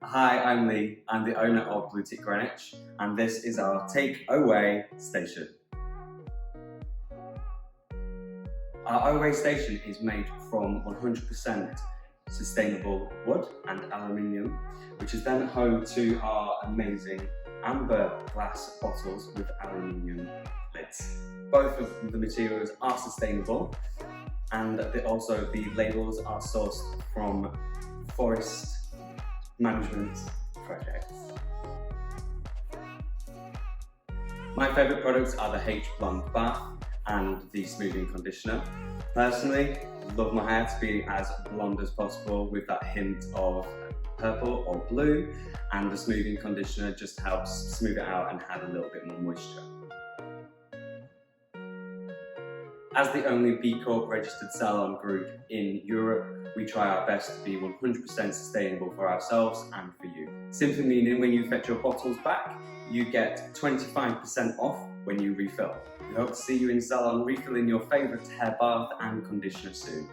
Hi, I'm Lee. I'm the owner of Blue Tit Greenwich, and this is our Take Oway station. Our Oway station is made from 100% sustainable wood and aluminium, which is then home to our amazing amber glass bottles with aluminium lids. Both of the materials are sustainable, and also the labels are sourced from forest management projects. My favourite products are the H Blonde Bath and the smoothing conditioner. Personally, love my hair to be as blonde as possible with that hint of purple or blue, and the smoothing conditioner just helps smooth it out and add a little bit more moisture. As the only BCorp registered salon group in Europe, we try our best to be 100% sustainable for ourselves and for you. Simply meaning when you fetch your bottles back, you get 25% off when you refill. We hope to see you in salon refilling your favourite hair bath and conditioner soon.